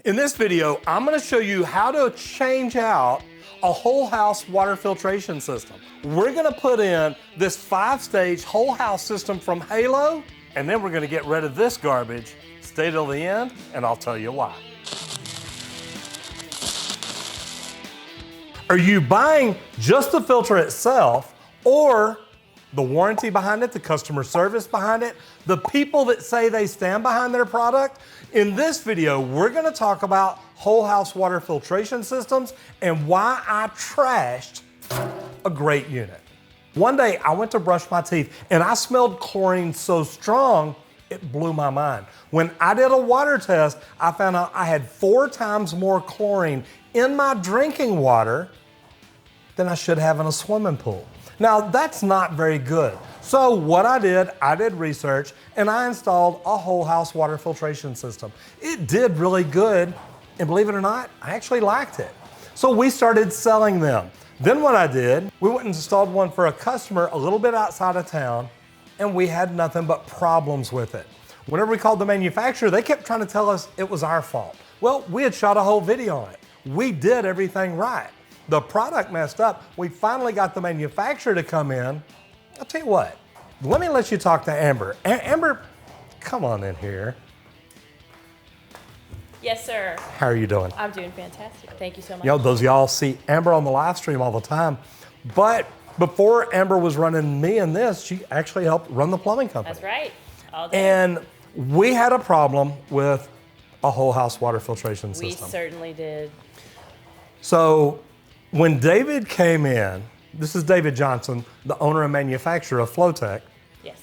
In this video, I'm gonna show you how to change out a whole house water filtration system. We're gonna put in this 5-stage whole house system from Halo, and then we're gonna get rid of this garbage. Stay till the end, and I'll tell you why. Are you buying just the filter itself, or the warranty behind it, the customer service behind it, the people that say they stand behind their product? In this video, we're gonna talk about whole house water filtration systems and why I trashed a great unit. One day, I went to brush my teeth and I smelled chlorine so strong, it blew my mind. When I did a water test, I found out I had 4 times more chlorine in my drinking water than I should have in a swimming pool. Now, that's not very good. So what I did research and I installed a whole house water filtration system. It did really good, and believe it or not, I actually liked it. So we started selling them. Then what I did, we went and installed one for a customer a little bit outside of town, and we had nothing but problems with it. Whenever we called the manufacturer, they kept trying to tell us it was our fault. Well, we had shot a whole video on it. We did everything right. The product messed up. We finally got the manufacturer to come in. I'll tell you what, let me let you talk to Amber. Amber, come on in here. Yes, sir. How are you doing? I'm doing fantastic. Thank you so much. You know, those of y'all see Amber on the live stream all the time, but before Amber was running me in this, she actually helped run the plumbing company. That's right, all day. And we had a problem with a whole house water filtration system. We certainly did. So when David came in, this is David Johnson, the owner and manufacturer of Flowtech. Yes.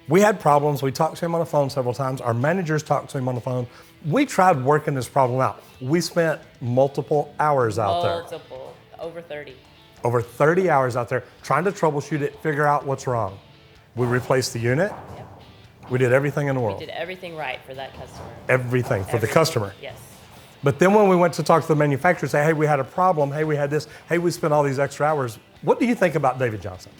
We had problems. We talked to him on the phone several times. Our managers talked to him on the phone. We tried working this problem out. We spent multiple hours out there. Multiple, over 30. Over 30 hours out there trying to troubleshoot it, figure out what's wrong. We replaced the unit. Yep. We did everything in the world. We did everything right for that customer. Everything for the customer. Yes. But then when we went to talk to the manufacturer, say, hey, we had a problem, hey, we had this, hey, we spent all these extra hours. What do you think about David Johnson?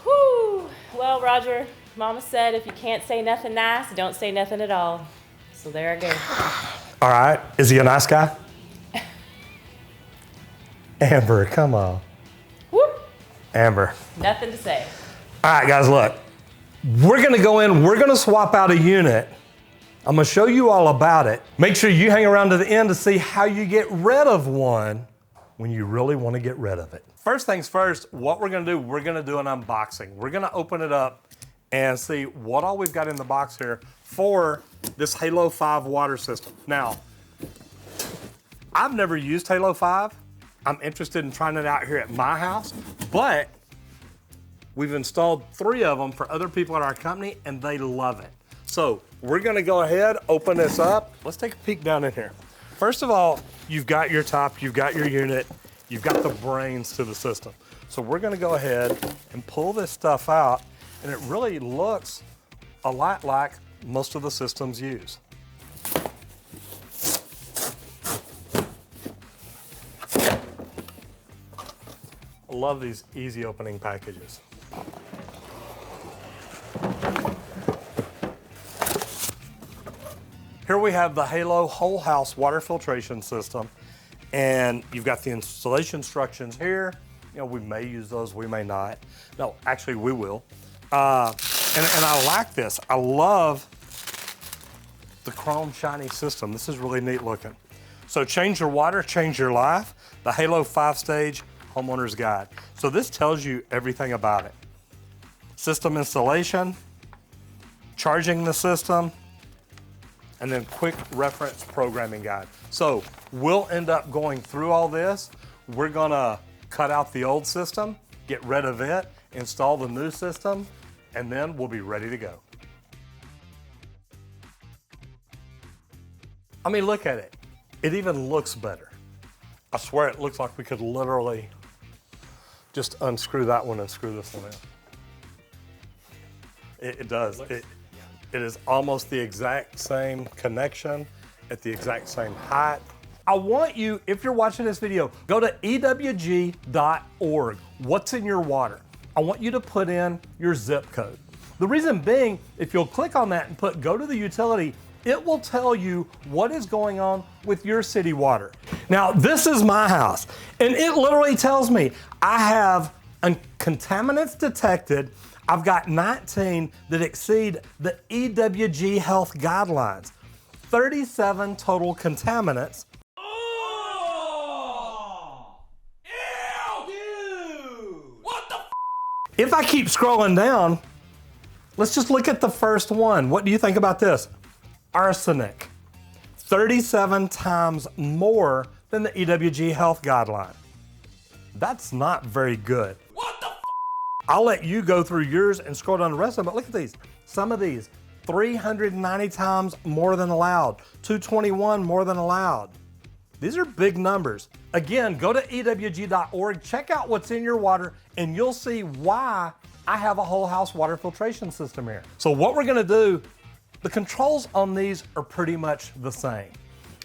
Whew. Well, Roger, Mama said if you can't say nothing nice, don't say nothing at all. So there I go. All right, is he a nice guy? Amber, come on. Whoop. Amber. Nothing to say. All right, guys, look. We're gonna go in, we're gonna swap out a unit. I'm gonna show you all about it. Make sure you hang around to the end to see how you get rid of one when you really wanna get rid of it. First things first, what we're gonna do an unboxing. We're gonna open it up and see what all we've got in the box here for this Halo 5 water system. Now, I've never used Halo 5. I'm interested in trying it out here at my house, but we've installed 3 of them for other people at our company and they love it. So we're gonna go ahead, open this up. Let's take a peek down in here. First of all, you've got your top, you've got your unit, you've got the brains to the system. So we're gonna go ahead and pull this stuff out, and it really looks a lot like most of the systems use. I love these easy opening packages. Here we have the Halo whole house water filtration system, and you've got the installation instructions here. You know, we may use those, we may not. No, actually we will. And I like this. I love the chrome shiny system. This is really neat looking. So change your water, change your life. The Halo 5-stage homeowner's guide. So this tells you everything about it. System installation, charging the system, and then quick reference programming guide. So we'll end up going through all this. We're gonna cut out the old system, get rid of it, install the new system, and then we'll be ready to go. I mean, look at it. It even looks better. I swear it looks like we could literally just unscrew that one and screw this one in. It does. It is almost the exact same connection at the exact same height. I want you, if you're watching this video, go to ewg.org. What's in your water? I want you to put in your zip code. The reason being, if you'll click on that and put go to the utility, It will tell you what is going on with your city water. Now, this is my house, and it literally tells me I have contaminants detected. I've got 19 that exceed the EWG health guidelines, 37 total contaminants. Oh! Ew! Dude! What the f? If I keep scrolling down, let's just look at the first one. What do you think about this? Arsenic, 37 times more than the EWG health guideline. That's not very good. What the f? I'll let you go through yours and scroll down the rest of them, but look at these. Some of these, 390 times more than allowed, 221 more than allowed. These are big numbers. Again, go to EWG.org, check out what's in your water, and you'll see why I have a whole house water filtration system here. So what we're gonna do, the controls on these are pretty much the same.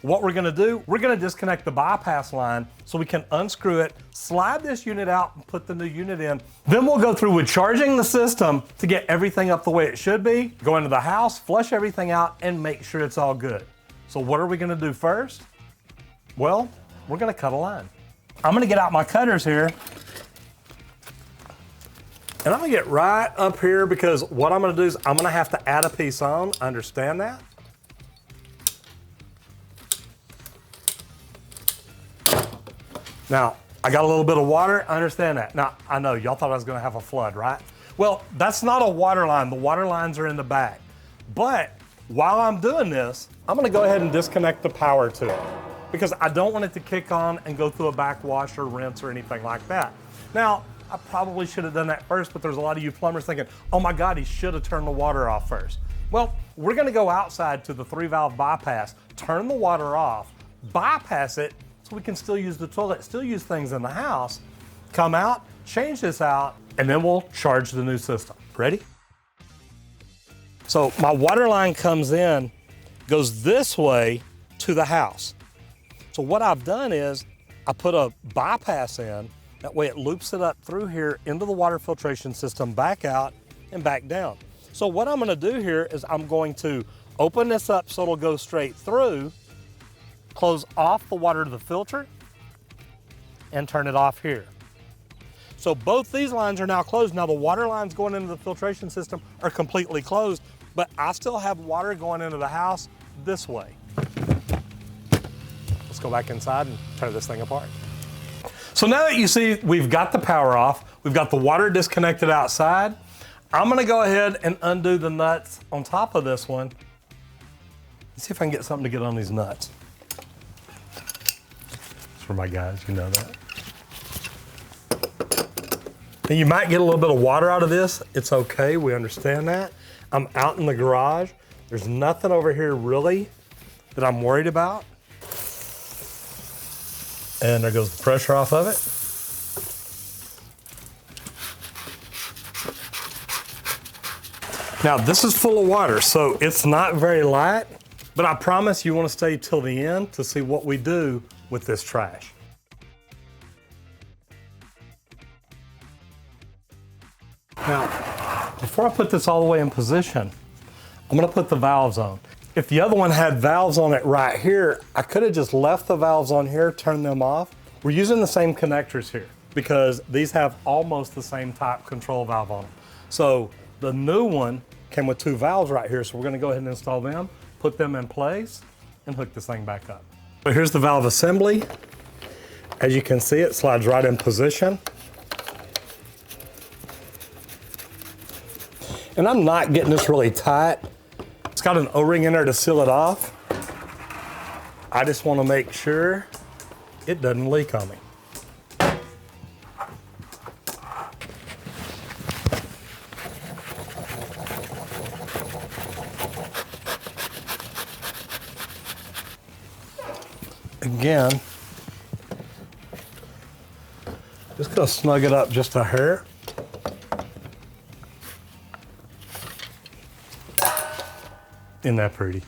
What we're gonna do, we're gonna disconnect the bypass line so we can unscrew it, slide this unit out and put the new unit in. Then we'll go through with charging the system to get everything up the way it should be, go into the house, flush everything out, and make sure it's all good. So what are we gonna do first? Well, we're gonna cut a line. I'm gonna get out my cutters here, and I'm gonna get right up here because what I'm gonna do is I'm gonna have to add a piece on, understand that? Now, I got a little bit of water, I understand that. Now, I know y'all thought I was gonna have a flood, right? Well, that's not a water line. The water lines are in the back. But while I'm doing this, I'm gonna go ahead and disconnect the power to it because I don't want it to kick on and go through a backwash or rinse or anything like that. Now, I probably should have done that first, but there's a lot of you plumbers thinking, oh my God, he should have turned the water off first. Well, we're gonna go outside to the 3-valve bypass, turn the water off, bypass it, so we can still use the toilet, still use things in the house, come out, change this out, and then we'll charge the new system. Ready? So my water line comes in, goes this way to the house. So what I've done is I put a bypass in, that way it loops it up through here into the water filtration system, back out and back down. So what I'm gonna do here is I'm going to open this up so it'll go straight through, close off the water to the filter, and turn it off here. So both these lines are now closed. Now the water lines going into the filtration system are completely closed, but I still have water going into the house this way. Let's go back inside and tear this thing apart. So now that you see we've got the power off, we've got the water disconnected outside, I'm gonna go ahead and undo the nuts on top of this one. Let's see if I can get something to get on these nuts. It's for my guys, you know that. And you might get a little bit of water out of this. It's okay, we understand that. I'm out in the garage. There's nothing over here really that I'm worried about. And there goes the pressure off of it. Now this is full of water, so it's not very light, but I promise you want to stay till the end to see what we do with this trash. Now, before I put this all the way in position, I'm gonna put the valves on. If the other one had valves on it right here, I could have just left the valves on here, turned them off. We're using the same connectors here because these have almost the same type control valve on them. So the new one came with 2 valves right here, so we're gonna go ahead and install them, put them in place, and hook this thing back up. So here's the valve assembly. As you can see, it slides right in position. And I'm not getting this really tight. It's got an O-ring in there to seal it off. I just want to make sure it doesn't leak on me. Again, just gonna snug it up just a hair. Isn't that pretty?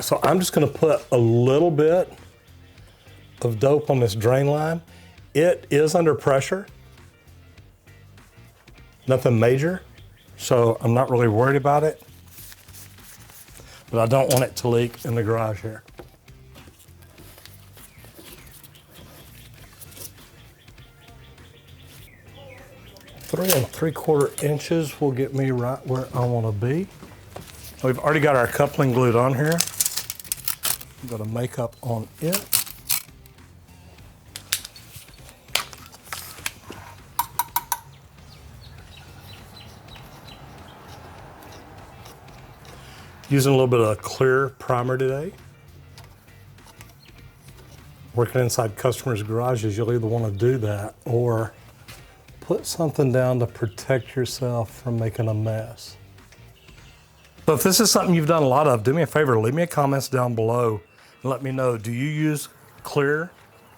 So I'm just gonna put a little bit of dope on this drain line. It is under pressure, nothing major, so I'm not really worried about it. but I don't want it to leak in the garage here. 3 3/4 inches will get me right where I want to be. We've already got our coupling glued on here. I've got a makeup on it. Using a little bit of clear primer today. Working inside customers' garages, you'll either want to do that or put something down to protect yourself from making a mess. So if this is something you've done a lot of, do me a favor, leave me a comment down below and let me know, do you use clear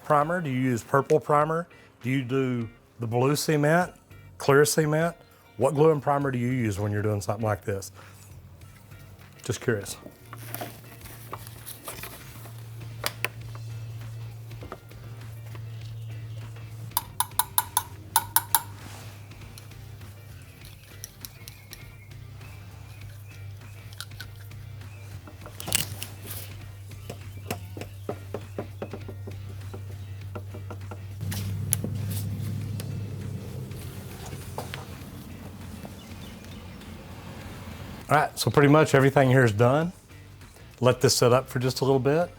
primer? Do you use purple primer? Do you do the blue cement, clear cement? What glue and primer do you use when you're doing something like this? Just curious. All right, so pretty much everything here is done. Let this set up for just a little bit.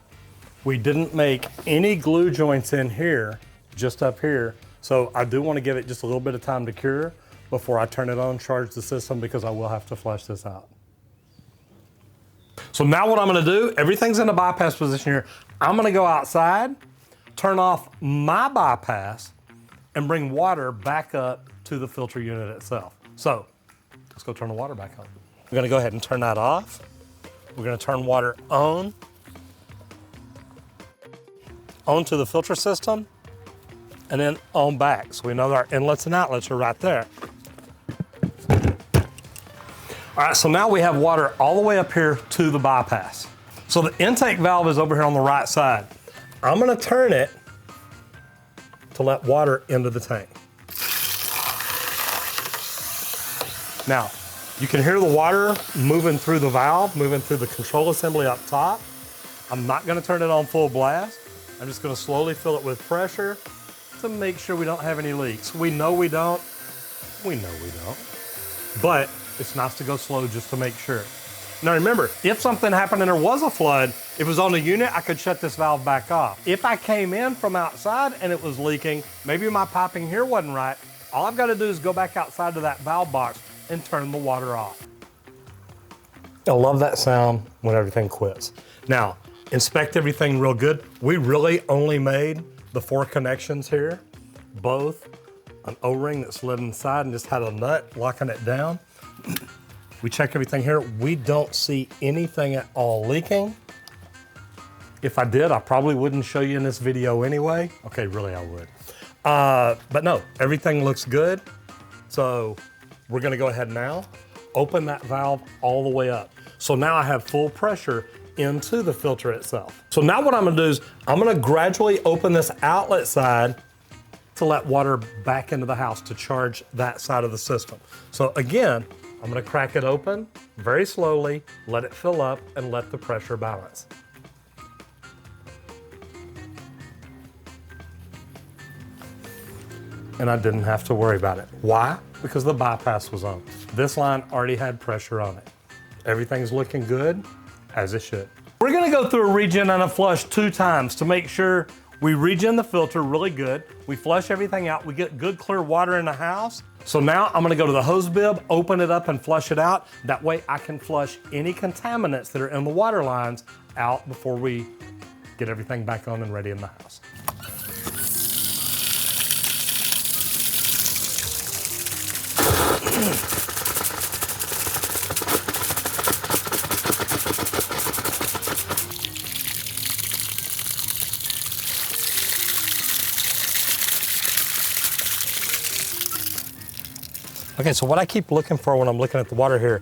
We didn't make any glue joints in here, just up here. So I do want to give it just a little bit of time to cure before I turn it on, charge the system, because I will have to flush this out. So now what I'm gonna do, everything's in a bypass position here. I'm gonna go outside, turn off my bypass, and bring water back up to the filter unit itself. So let's go turn the water back on. We're gonna go ahead and turn that off. We're gonna turn water on to the filter system, and then on back. So we know our inlets and outlets are right there. All right, so now we have water all the way up here to the bypass. So the intake valve is over here on the right side. I'm gonna turn it to let water into the tank. Now, you can hear the water moving through the valve, moving through the control assembly up top. I'm not gonna turn it on full blast. I'm just gonna slowly fill it with pressure to make sure we don't have any leaks. We know we don't. But it's nice to go slow just to make sure. Now remember, if something happened and there was a flood, if it was on the unit, I could shut this valve back off. If I came in from outside and it was leaking, maybe my piping here wasn't right, all I've gotta do is go back outside to that valve box and turn the water off. I love that sound when everything quits. Now, inspect everything real good. We really only made the 4 connections here, both an O-ring that slid inside and just had a nut locking it down. We check everything here. We don't see anything at all leaking. If I did, I probably wouldn't show you in this video anyway. Okay, really I would. But no, everything looks good. So we're gonna go ahead now, open that valve all the way up. So now I have full pressure into the filter itself. So now what I'm gonna do is I'm gonna gradually open this outlet side to let water back into the house to charge that side of the system. So again, I'm gonna crack it open very slowly, let it fill up, and let the pressure balance. And I didn't have to worry about it. Why? Because the bypass was on. This line already had pressure on it. Everything's looking good, as it should. We're gonna go through a regen and a flush 2 times to make sure we regen the filter really good. We flush everything out. We get good clear water in the house. So now I'm gonna go to the hose bib, open it up and flush it out. That way I can flush any contaminants that are in the water lines out before we get everything back on and ready in the house. Okay, so what I keep looking for when I'm looking at the water here,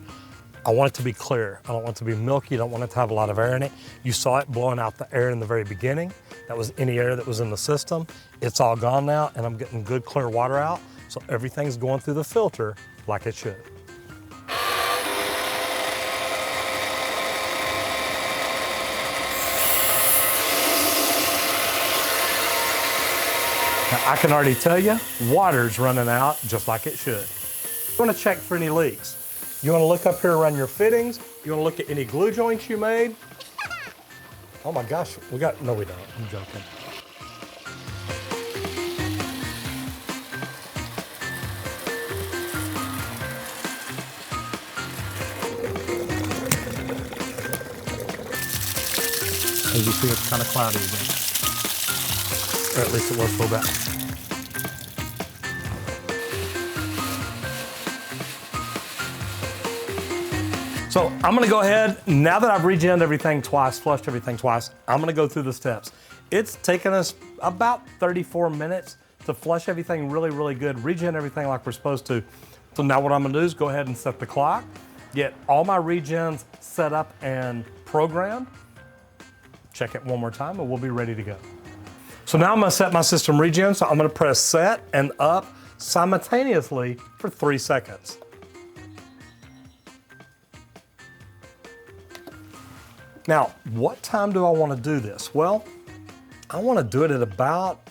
I want it to be clear. I don't want it to be milky. I don't want it to have a lot of air in it. You saw it blowing out the air in the very beginning. That was any air that was in the system. It's all gone now, and I'm getting good clear water out. So everything's going through the filter like it should. Now, I can already tell you, water's running out just like it should. You want to check for any leaks. You want to look up here around your fittings. You want to look at any glue joints you made. Oh my gosh, no, we don't. I'm joking. As you see, it's kind of cloudy again. Or at least it was for that. So I'm gonna go ahead, now that I've regened everything twice, flushed everything twice, I'm gonna go through the steps. It's taken us about 34 minutes to flush everything really, really good, regen everything like we're supposed to. So now what I'm gonna do is go ahead and set the clock, get all my regens set up and programmed, check it one more time, and we'll be ready to go. So now I'm gonna set my system regen, so I'm gonna press set and up simultaneously for 3 seconds. Now, what time do I wanna do this? Well, I wanna do it at about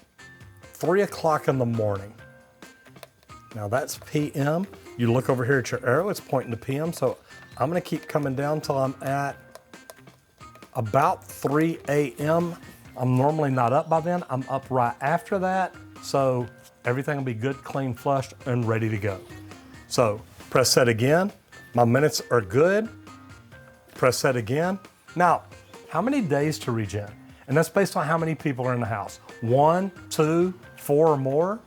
3 o'clock in the morning. Now that's PM. You look over here at your arrow, it's pointing to PM, so I'm gonna keep coming down till I'm at about 3 a.m. I'm normally not up by then. I'm up right after that, so everything will be good, clean, flushed, and ready to go. So press set again. My minutes are good. Press set again. Now, how many days to regen? And that's based on how many people are in the house. 1, 2, 4 or more.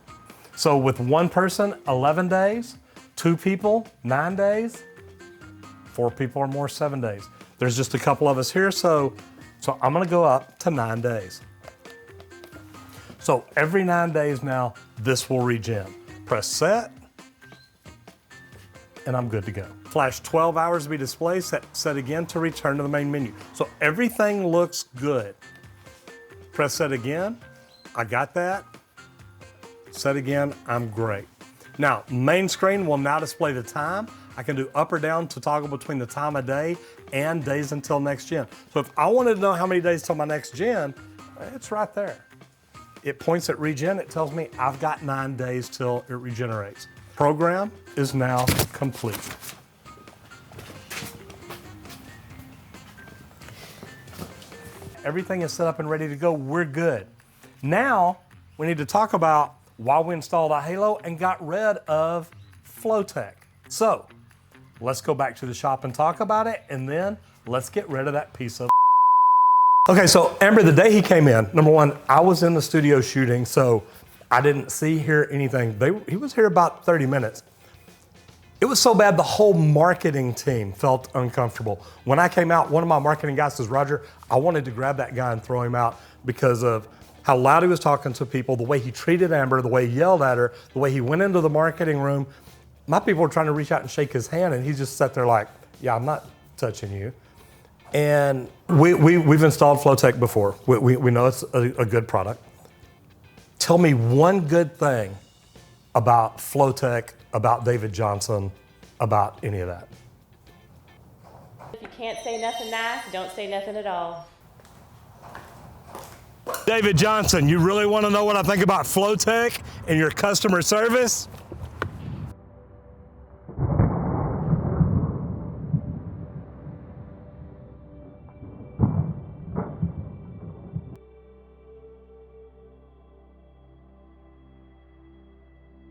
So with one person, 11 days. 2 people, 9 days. 4 people or more, 7 days. There's just a couple of us here, so I'm gonna go up to 9 days. So every 9 days now, this will regen. Press set, and I'm good to go. Flash 12 hours to be displayed, set again to return to the main menu. So everything looks good. Press set again, I got that. Set again, I'm great. Now, main screen will now display the time. I can do up or down to toggle between the time of day and days until next gen. So if I wanted to know how many days till my next gen, it's right there. It points at regen, it tells me I've got 9 days till it regenerates. Program is now complete. Everything is set up and ready to go, we're good. Now, we need to talk about why we installed a Halo and got rid of Flowtech. So, let's go back to the shop and talk about it, and then let's get rid of that piece of. Okay, so Amber, the day he came in, number one, I was in the studio shooting, so I didn't see, hear anything. He was here about 30 minutes. It was so bad, the whole marketing team felt uncomfortable. When I came out, one of my marketing guys says, Roger, I wanted to grab that guy and throw him out because of how loud he was talking to people, the way he treated Amber, the way he yelled at her, the way he went into the marketing room. My people were trying to reach out and shake his hand, and he just sat there like, yeah, I'm not touching you. And we've installed Flowtech before. We know it's a good product. Tell me one good thing about Flowtech, about David Johnson, about any of that. If you can't say nothing nice, don't say nothing at all. David Johnson, you really want to know what I think about Flowtech and your customer service?